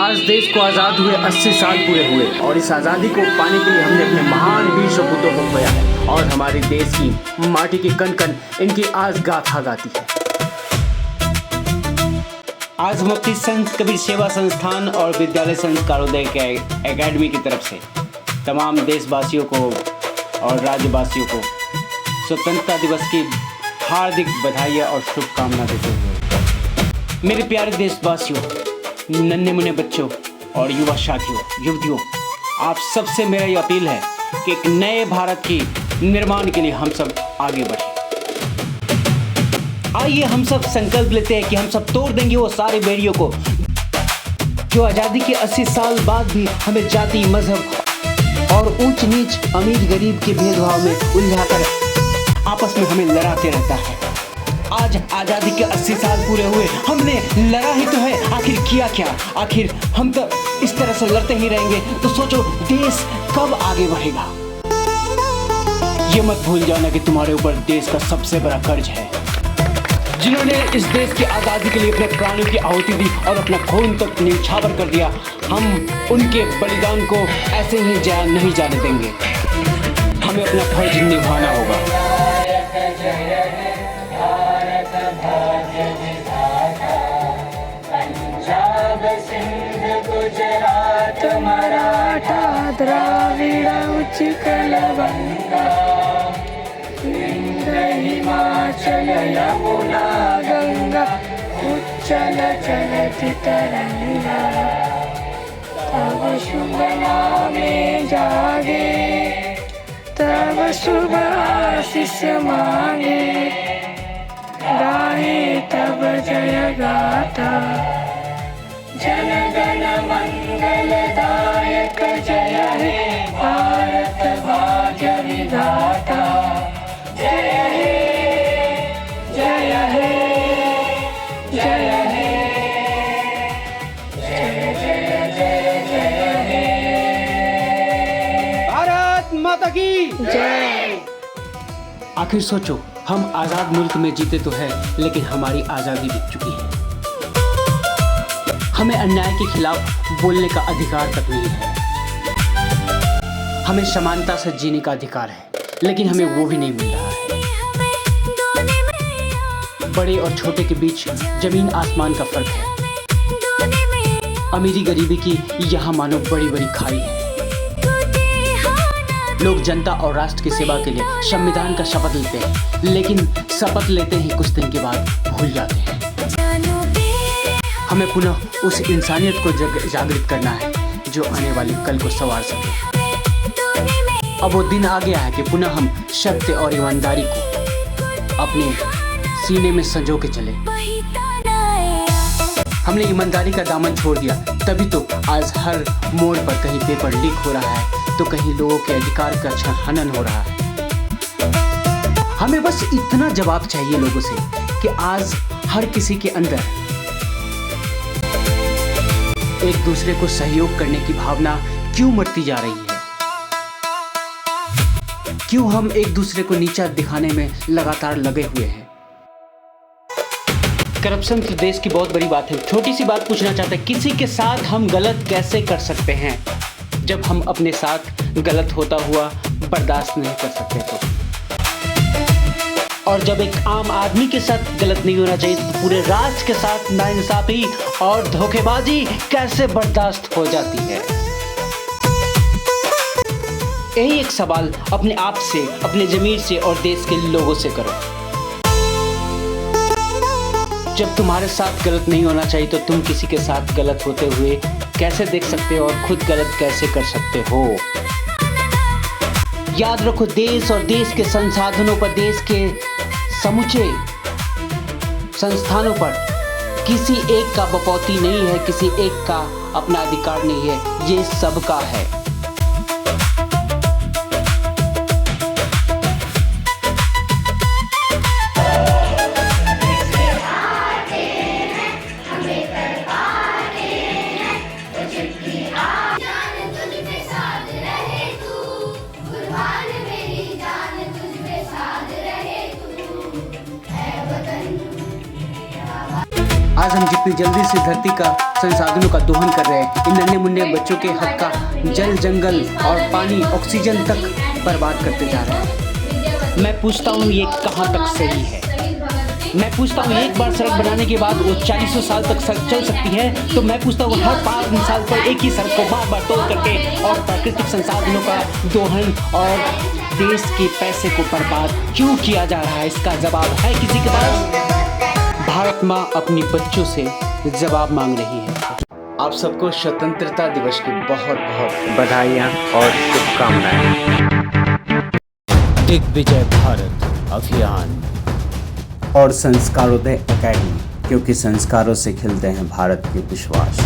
आज देश को आज़ाद हुए 80 साल पूरे हुए और इस आज़ादी को पाने के लिए हमने अपने महान वीर सपूतों को खोया है और हमारे देश की माटी की कण कण इनकी आज गाथा गाती है। आज हम अपनी संत कबीर सेवा संस्थान और विद्यालय संत कारोदय के एकेडमी की तरफ से तमाम देशवासियों को और राज्यवासियों को स्वतंत्रता दिवस की हार्दिक बधाई और शुभकामना देते हुए, मेरे प्यारे देशवासियों, नन्हे मुन्ने बच्चों और युवा साथियों, युवतियों, आप सबसे मेरा ये अपील है कि एक नए भारत की निर्माण के लिए हम सब आगे बढ़ें। आइए हम सब संकल्प लेते हैं कि हम सब तोड़ देंगे वो सारे बेड़ियों को जो आज़ादी के 80 साल बाद भी हमें जाति, मजहब और ऊंच नीच, अमीर गरीब के भेदभाव में उलझाकर आपस में हमें लड़ाते रहता है। आज आज़ादी के 80 साल पूरे हुए, हमने लड़ा ही तो है, आखिर किया क्या? आखिर हम तो इस तरह से लड़ते ही रहेंगे तो सोचो देश कब आगे बढ़ेगा। ये मत भूल जाना कि तुम्हारे ऊपर देश का सबसे बड़ा कर्ज है। जिन्होंने इस देश की आज़ादी के लिए अपने प्राणों की आहुति दी और अपना खून तक न्यौछावर कर दिया, हम उनके बलिदान को ऐसे ही जाया नहीं जाने देंगे। हमें अपना फर्ज निभाना होगा। गुजरात, मराठा, द्राविड़, उत्कल, बंगा, विंध्य, हिमाचल, यमुना, गंगा, उच्चल चलति तरंगा, तब शुभ नामे जागे, तब शुभ आशीष मांगे, गाए तब जय गाथा, जन गण मंगलदायक, जय हे भारत भाग्य विधाता, जय हे, जय हे, जय हे, जय जय जय जय हे। भारत माता की जय। आखिर सोचो, हम आज़ाद मुल्क में जीते तो है, लेकिन हमारी आज़ादी बीत चुकी है। हमें अन्याय के खिलाफ बोलने का अधिकार तक नहीं है। हमें समानता से जीने का अधिकार है, लेकिन हमें वो भी नहीं मिल रहा है। बड़े और छोटे के बीच जमीन आसमान का फर्क है। अमीरी गरीबी की यहाँ मानो बड़ी बड़ी खाई है। लोग जनता और राष्ट्र की सेवा के लिए संविधान का शपथ लेते हैं, लेकिन शपथ लेते ही कुछ दिन के बाद भूल जाते हैं। हमें पुनः उस इंसानियत को जागृत करना है जो आने वाली कल को संवार सके। अब वो दिन आ गया है कि पुनः हम सत्य और ईमानदारी को अपने सीने में संजो के चले। हमने ईमानदारी का दामन छोड़ दिया, तभी तो आज हर मोड़ पर कहीं पेपर लीक हो रहा है तो कहीं लोगों के अधिकार का हनन हो रहा है। हमें बस इतना जवाब चाहिए लोगों से कि आज हर किसी के अंदर एक दूसरे को सहयोग करने की भावना क्यों मरती जा रही है? क्यों हम एक दूसरे को नीचा दिखाने में लगातार लगे हुए हैं? करप्शन तो देश की बहुत बड़ी बात है। छोटी सी बात पूछना चाहते हैं, किसी के साथ हम गलत कैसे कर सकते हैं जब हम अपने साथ गलत होता हुआ बर्दाश्त नहीं कर सकते तो? और जब एक आम आदमी के साथ गलत नहीं होना चाहिए तो पूरे राष्ट्र के साथ नाइंसाफी और धोखेबाजी कैसे बर्दाश्त हो जाती है? यही एक सवाल अपने आप से, अपने ज़मीर से और देश के लोगों से करो। जब तुम्हारे साथ गलत नहीं होना चाहिए तो तुम किसी के साथ गलत होते हुए कैसे देख सकते हो और खुद गलत कैसे कर सकते हो? याद रखो, देश और देश के संसाधनों पर, देश के समूचे संस्थानों पर किसी एक का बपौती नहीं है, किसी एक का अपना अधिकार नहीं है, ये सबका है। आज हम जितनी जल्दी से धरती का संसाधनों का दोहन कर रहे हैं, इन नन्हे मुन्ने बच्चों के हक का जल, जंगल और पानी, ऑक्सीजन तक बर्बाद करते जा रहे हैं। मैं पूछता हूँ ये कहाँ तक सही है? मैं पूछता हूँ एक बार सड़क बनाने के बाद वो 400 साल तक सड़क चल सकती है, तो मैं पूछता हूँ हर 5 साल पर एक ही सड़क को बार बार तोड़ करके और प्राकृतिक संसाधनों का दोहन और देश के पैसे को बर्बाद क्यों किया जा रहा है? इसका जवाब है किसी के पास? भारत माँ अपनी बच्चों से जवाब मांग रही है। आप सबको स्वतंत्रता दिवस की बहुत बहुत बधाइयाँ और शुभकामनाएं। दिग्विजय भारत अभियान और संस्कारोदय एकेडमी, क्योंकि संस्कारों से खिलते हैं भारत के विश्वास।